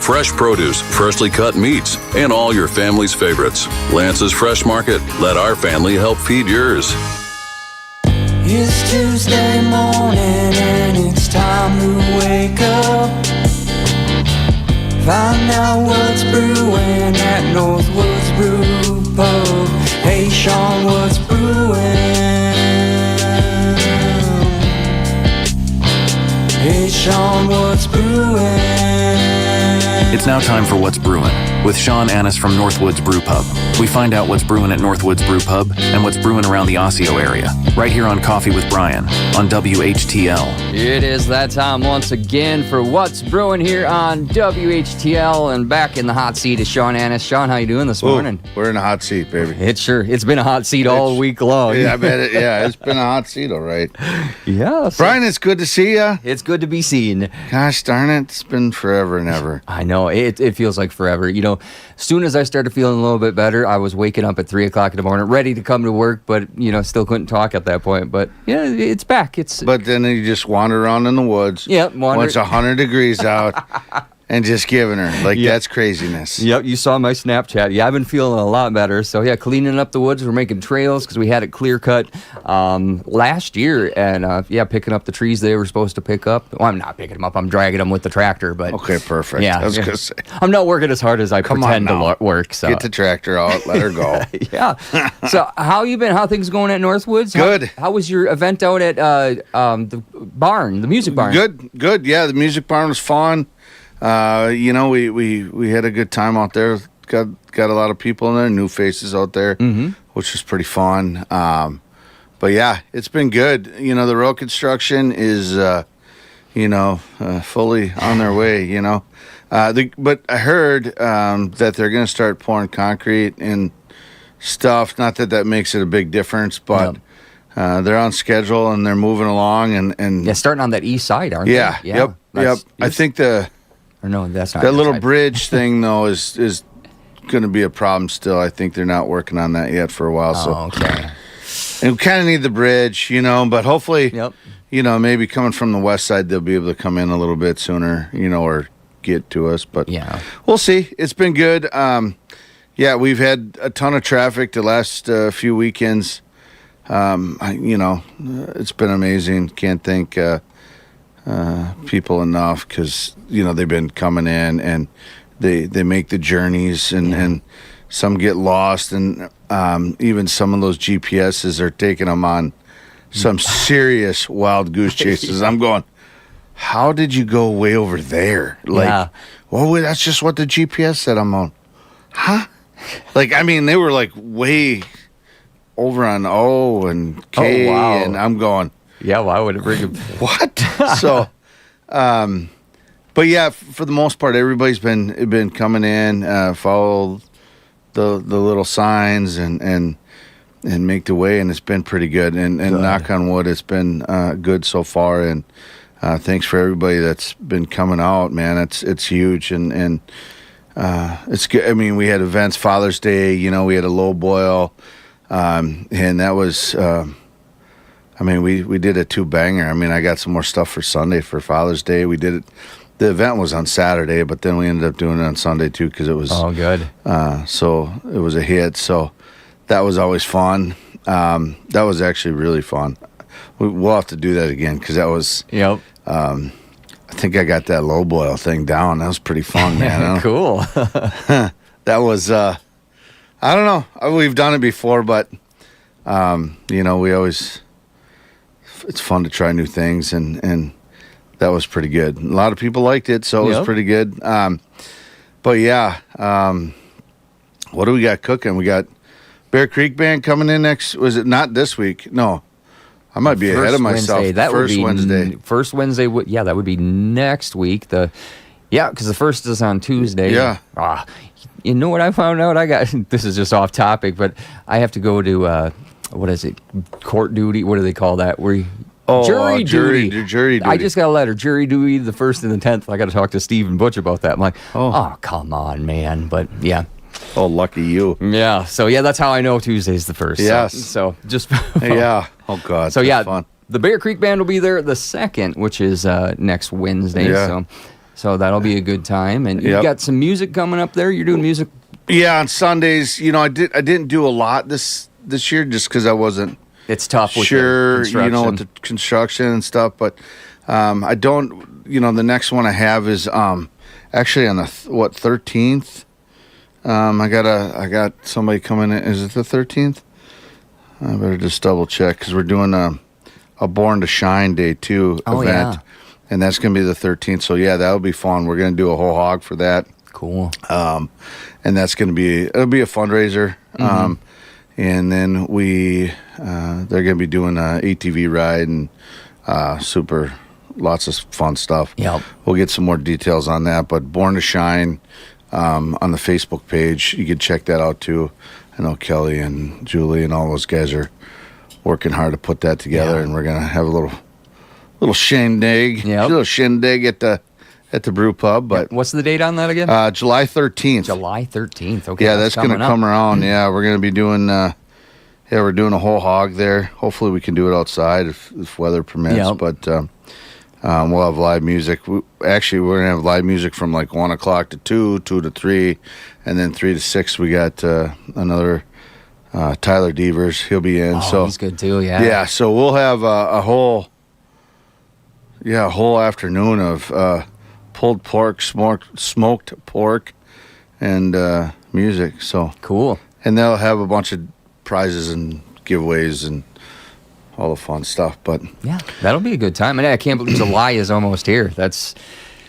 fresh produce, freshly cut meats, and all your family's favorites. Lance's Fresh Market. Let our family help feed yours. It's Tuesday morning and it's time to wake up. Find out what's brewing at Northwoods Brew Pub. Hey Sean, what's brewing? Hey Sean, what's brewing? It's now time for What's Brewing with Sean Annis from Northwoods Brew Pub. We find out what's brewing at Northwoods Brew Pub and what's brewing around the Osseo area, right here on Coffee with Brian on WHTL. It is that time once again for What's Brewing here on WHTL, and back in the hot seat is Sean Annis. Sean, how you doing this morning? We're in a hot seat, baby. It's been a hot seat all week long. Yeah, I bet it. Yeah, it's been a hot seat, all right. Yeah. Brian, it's good to see you. It's good to be seen. Gosh darn it, it's been forever and ever. I know, it feels like forever. You know, as soon as I started feeling a little bit better, I was waking up at 3 o'clock in the morning, ready to come to work, but, you know, still couldn't talk at that point. But, yeah, it's back. But then you just wander around in the woods. Yep, when it's 100 degrees out. And just giving her. Like, that's craziness. Yep, you saw my Snapchat. Yeah, I've been feeling a lot better. So, yeah, cleaning up the woods. We're making trails because we had it clear cut last year. And, picking up the trees they were supposed to pick up. Well, I'm not picking them up. I'm dragging them with the tractor. But okay, perfect. Yeah, I was going to say. I'm not working as hard as I pretend to work. So. Get the tractor out. Let her go. Yeah. So, how you been? How things going at Northwoods? Good. How was your event out at the barn, the music barn? Good. Yeah, the music barn was fun. You know, we had a good time out there. Got a lot of people in there, new faces out there, which was pretty fun. But yeah, it's been good. You know, the road construction is, fully on their way. You know, but I heard that they're going to start pouring concrete and stuff. Not that makes it a big difference, but. They're on schedule and they're moving along and starting on that east side, aren't they? Yeah. Yep. I think Or no, that's not that little side. bridge thing though is going to be a problem still. I think they're not working on that yet for a while. Okay. And we kind of need the bridge, you know, but hopefully, Yep. you know, maybe coming from the west side, they'll be able to come in a little bit sooner, you know, or get to us. But yeah, we'll see. It's been good. We've had a ton of traffic the last few weekends. It's been amazing. Can't thank people enough because, you know, they've been coming in and they make the journeys and some get lost and even some of those GPSs are taking them on some serious wild goose chases. I'm going, how did you go way over there? Like, well, that's just what the GPS said. I'm on, huh? Like, I mean, they were like way over on O and K, and I'm going, yeah, why would it bring him? What? So, but yeah, for the most part, everybody's been coming in, follow the little signs and make the way, and it's been pretty good. And knock on wood, it's been good so far. And thanks for everybody that's been coming out, man. It's huge and it's good. I mean, we had events, Father's Day. You know, we had a low boil. And that was, we did a 2-banger. I mean, I got some more stuff for Sunday for Father's Day. We did it. The event was on Saturday, but then we ended up doing it on Sunday too because it was good. So it was a hit. So that was always fun. That was actually really fun. We'll have to do that again because that was. Yep. I think I got that low boil thing down. That was pretty fun, man. Cool. That was. I don't know. We've done it before, but, we always, it's fun to try new things, and that was pretty good. A lot of people liked it, so it was pretty good. What do we got cooking? We got Bear Creek Band coming in next, was it not this week? No. I might be ahead of myself. Wednesday. First Wednesday, that would be next week. Because the first is on Tuesday. Yeah. You know what I found out? This is just off topic, but I have to go to, what is it, court duty? What do they call that? Jury duty. I just got a letter, jury duty, the 1st and the 10th. I got to talk to Steve and Butch about that. I'm like, oh, come on, man. But, yeah. Oh, lucky you. Yeah. So, that's how I know Tuesday's the 1st. Yes. So just. Yeah. Oh, God. So, fun. The Bear Creek Band will be there the 2nd, which is next Wednesday. Yeah. So that'll be a good time. And you've got some music coming up there. You're doing music. Yeah, on Sundays. You know, I didn't do a lot this year just because I wasn't. It's tough with sure, the construction. you know, with the construction and stuff. But I don't. You know, the next one I have is actually on the 13th. I got somebody coming in. Is it the 13th? I better just double check because we're doing a Born to Shine Day 2 event. Yeah. And that's going to be the 13th. So, yeah, that'll be fun. We're going to do a whole hog for that. Cool. And that's going to be, it'll be a fundraiser. And then they're going to be doing an ATV ride and lots of fun stuff. Yep. We'll get some more details on that. But Born to Shine on the Facebook page, you can check that out too. I know Kelly and Julie and all those guys are working hard to put that together, and we're going to have a little shindig, at the brew pub. But what's the date on that again? July 13th. July 13th. Okay. Yeah, that's going to come around. Yeah, we're going to be doing. We're doing a whole hog there. Hopefully, we can do it outside if weather permits. Yep. But we'll have live music. We're going to have live music from like 1 o'clock to 2 to 3, and then 3 to 6. We got another Tyler Devers. He'll be in. So he's good too. Yeah. Yeah. So we'll have a whole afternoon of pulled pork, smoked pork, and music. So cool. And they'll have a bunch of prizes and giveaways and all the fun stuff. But yeah, that'll be a good time. And I can't believe July is almost here. That's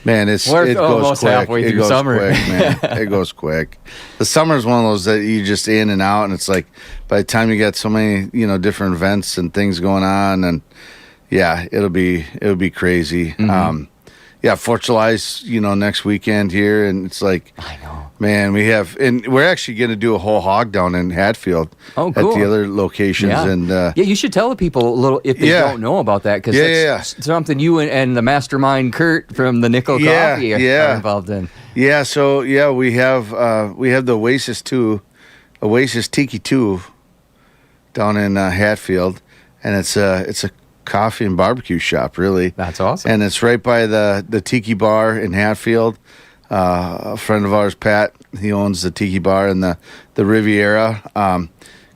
man, it goes almost quick. halfway It through goes summer. quick, man. It goes quick. The summer is one of those that you just in and out, and it's like by the time you get so many different events and things going on, and yeah, it'll be crazy. 4th of July's next weekend here, and it's like I know. Man, we're actually going to do a whole hog down in Hatfield Oh, cool. at the other locations. Yeah. And you should tell the people a little if they don't know about that, because that's something you and the mastermind Kurt from the Nickel Coffee are involved in. Yeah, so we have the Oasis Tiki 2 down in Hatfield, and it's a coffee and barbecue shop, really. That's awesome. And it's right by the Tiki Bar in Hatfield. A friend of ours, Pat, he owns the Tiki Bar in the Riviera. Of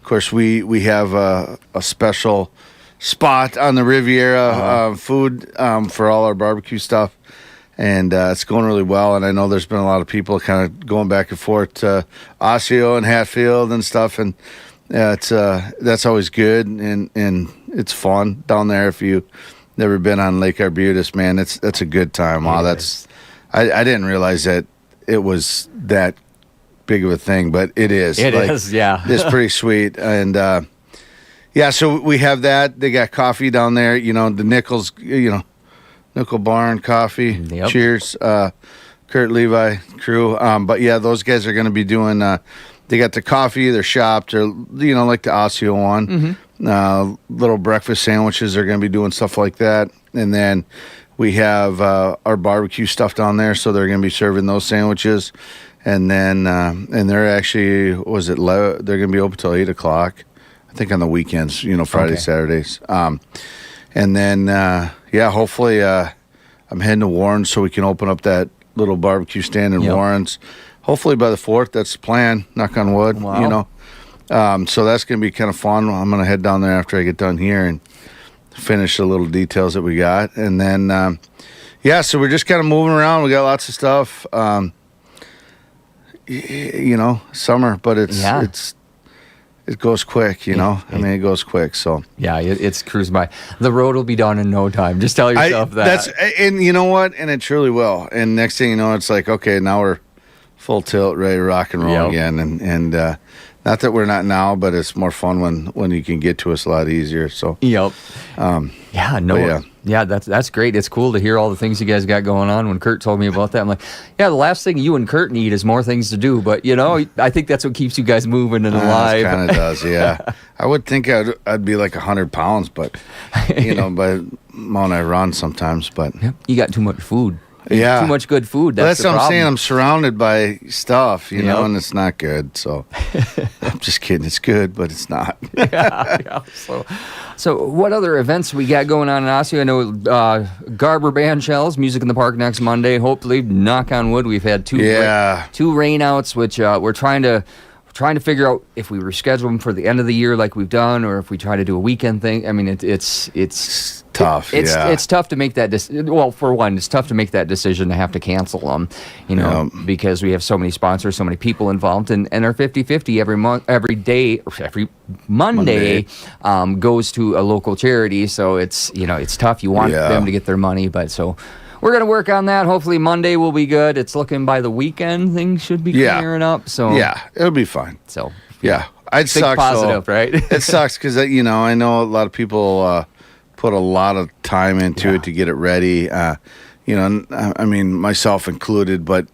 course, we have a special spot on the Riviera food for all our barbecue stuff, and it's going really well. And I know there's been a lot of people kind of going back and forth to Osseo and Hatfield and stuff, and that's always good, and it's fun down there. If you've never been on Lake Arbutus, man, that's a good time. Wow, I didn't realize that it was that big of a thing, but it is. It is, yeah. It's pretty sweet. And, so we have that. They got coffee down there, the Nichols, Nickel Barn Coffee. Yep. Cheers. Kurt Levi crew. But, yeah, those guys are going to be doing, they got the coffee, their shop, they're, like the Osseo one. Little breakfast sandwiches, they're going to be doing stuff like that. And then we have our barbecue stuff down there, so they're going to be serving those sandwiches. And then, and they're actually, they're going to be open till 8 o'clock, I think on the weekends, Friday, Saturdays. And then, hopefully I'm heading to Warren's so we can open up that little barbecue stand in Warren's. Hopefully by the 4th, that's the plan, knock on wood, Wow. So that's going to be kind of fun. I'm going to head down there after I get done here and finish the little details that we got. And then, so we're just kind of moving around. We got lots of stuff, summer, but it goes quick, I mean, it goes quick. So yeah, it's cruising by. The road will be done in no time. Just tell yourself that. And you know what? And it truly will. And next thing you know, it's like, okay, now we're full tilt, ready to rock and roll again. And not that we're not now, but it's more fun when you can get to us a lot easier. So that's great. It's cool to hear all the things you guys got going on. When Kurt told me about that, I'm like, the last thing you and Kurt need is more things to do. But I think that's what keeps you guys moving and alive. It kind of does, yeah. I would think I'd be like 100 pounds, but by the amount I run sometimes. But you got too much food. Yeah. Too much good food. That's what I'm problem. saying. I'm surrounded by stuff, you know, and it's not good. So I'm just kidding. It's good, but it's not. yeah. So what other events we got going on in Osseo? I know Garber Band Shells, Music in the Park next Monday. Hopefully, knock on wood, we've had two rainouts, which we're trying to figure out if we reschedule them for the end of the year like we've done, or if we try to do a weekend thing. I mean, it's tough. It's tough to make that well, for one, it's tough to make that decision to have to cancel them, you know, because we have so many sponsors, so many people involved, and our 50-50 every Monday goes to a local charity. So it's tough. You want them to get their money, but so we're going to work on that. Hopefully Monday will be good. It's looking by the weekend things should be clearing up. So it'll be fine. So I'd suck positive, right? It sucks because I know a lot of people put a lot of time into it to get it ready. I mean, myself included, but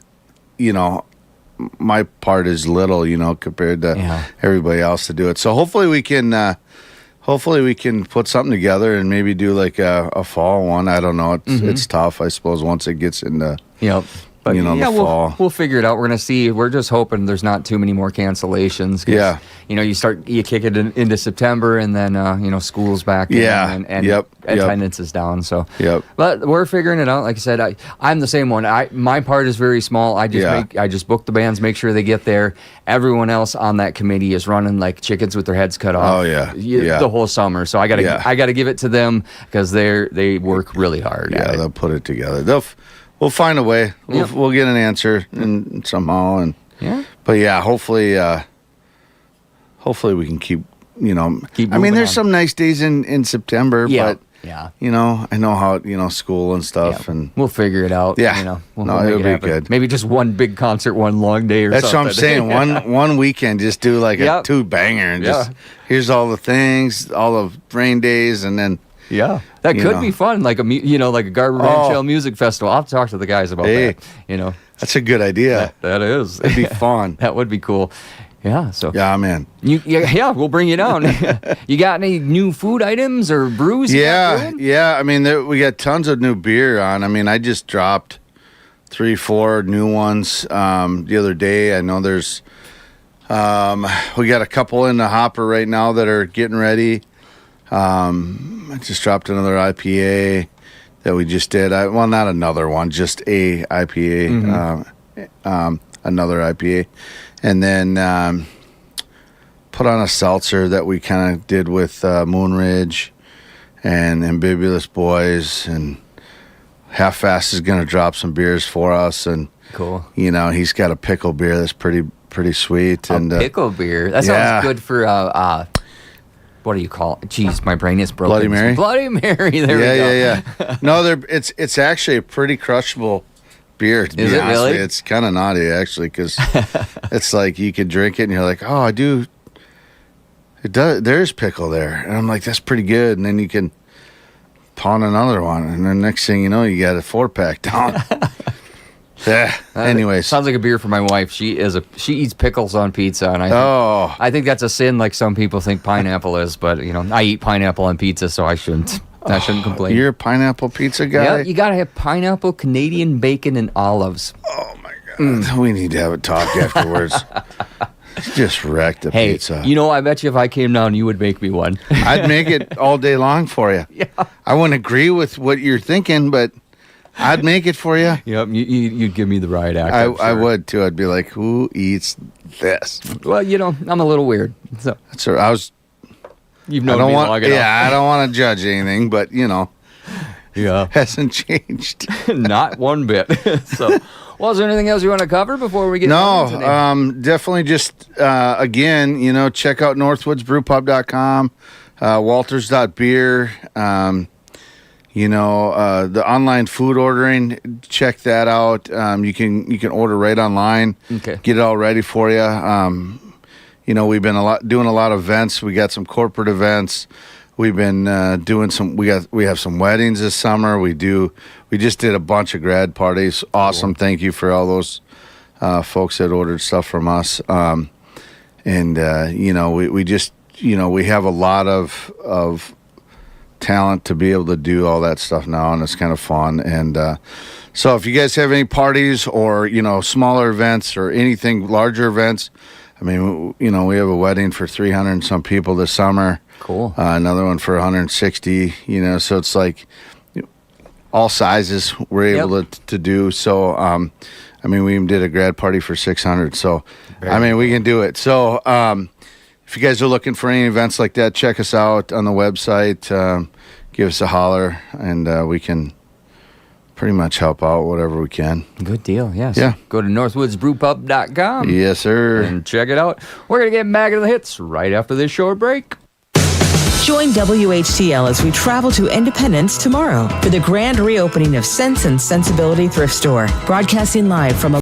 my part is little, compared to everybody else to do it. So hopefully we can put something together and maybe do like a fall one. I don't know. It's tough, I suppose, once it gets into But the fall. We'll figure it out. We're going to see. We're just hoping there's not too many more cancellations. You kick it into September, and then school's back. And attendance is down. So but we're figuring it out. Like I said, I'm the same one. My part is very small. I just book the bands, make sure they get there. Everyone else on that committee is running like chickens with their heads cut off. The whole summer. So I gotta give it to them because they work really hard. They'll put it together. We'll find a way. We'll get an answer and somehow. But hopefully we can keep I mean, there's some nice days in September, but I know how school and stuff, and we'll figure it out. It'll be good. Maybe just one big concert, one long day, or that's something. That's what I'm saying. One weekend, just do like a 2-banger, and just here's all the things, all the rain days, and then. Yeah, that could be fun, like a Garber Band Shell music festival. I'll have to talk to the guys about that. That's a good idea. That is. It'd be fun. That would be cool. Yeah. So. Yeah, man. We'll bring you down. You got any new food items or brews? Yeah. I mean, we got tons of new beer on. I mean, I just dropped 3-4 new ones the other day. I know there's we got a couple in the hopper right now that are getting ready. I just dropped another IPA that we just did. Not another one, just a IPA, another IPA. And then put on a seltzer that we kind of did with Moon Ridge and Ambibulous Boys. And Half Fast is going to drop some beers for us. And, cool. He's got a pickle beer that's pretty sweet. Pickle beer? That sounds good for... what do you call it? Jeez, my brain is broken. Bloody Mary? Bloody Mary, there we go. Yeah. No, it's actually a pretty crushable beer, to be honest really? with you. It's kind of naughty, actually, because it's like you can drink it and you're like, oh, I do. There's pickle there. And I'm like, that's pretty good. And then you can pawn another one. And then next thing you know, you got a 4-pack down. Anyways, sounds like a beer for my wife. She eats pickles on pizza, and I think that's a sin, like some people think pineapple is. But I eat pineapple on pizza, so I shouldn't complain. You're a pineapple pizza guy. Yeah, you gotta have pineapple, Canadian bacon, and olives. Oh my god, we need to have a talk afterwards. Just wreck the pizza. I bet you if I came down, you would make me one. I'd make it all day long for you. Yeah, I wouldn't agree with what you're thinking, but. I'd make it for you. Yep, you'd give me the right act. I would too. I'd be like, "Who eats this?" Well, I'm a little weird. So that's right. I was. You've known me long enough. Yeah, I don't want to judge anything, but hasn't changed. Not one bit. So, well, is there anything else you want to cover before we get? No, definitely. Just again, check out northwoodsbrewpub.com, walters.beer. The online food ordering, check that out. You can order right online. Okay. Get it all ready for you. We've been doing a lot of events. We got some corporate events. We've been doing some. We have some weddings this summer. We just did a bunch of grad parties. Awesome. Cool. Thank you for all those folks that ordered stuff from us. We just we have a lot of talent to be able to do all that stuff now, and it's kind of fun. And So if you guys have any parties or, smaller events or anything, larger events, I mean, we have a wedding for 300 and some people this summer. Cool. Another one for 160, so it's like all sizes we're able to do. So, we even did a grad party for 600. So, we can do it. So, if you guys are looking for any events like that, check us out on the website. Give us a holler, and we can pretty much help out whatever we can. Good deal, yes. Yeah. Go to northwoodsbrewpub.com. Yes, sir. And check it out. We're going to get back into the hits right after this short break. Join WHTL as we travel to Independence tomorrow for the grand reopening of Sense and Sensibility Thrift Store. Broadcasting live from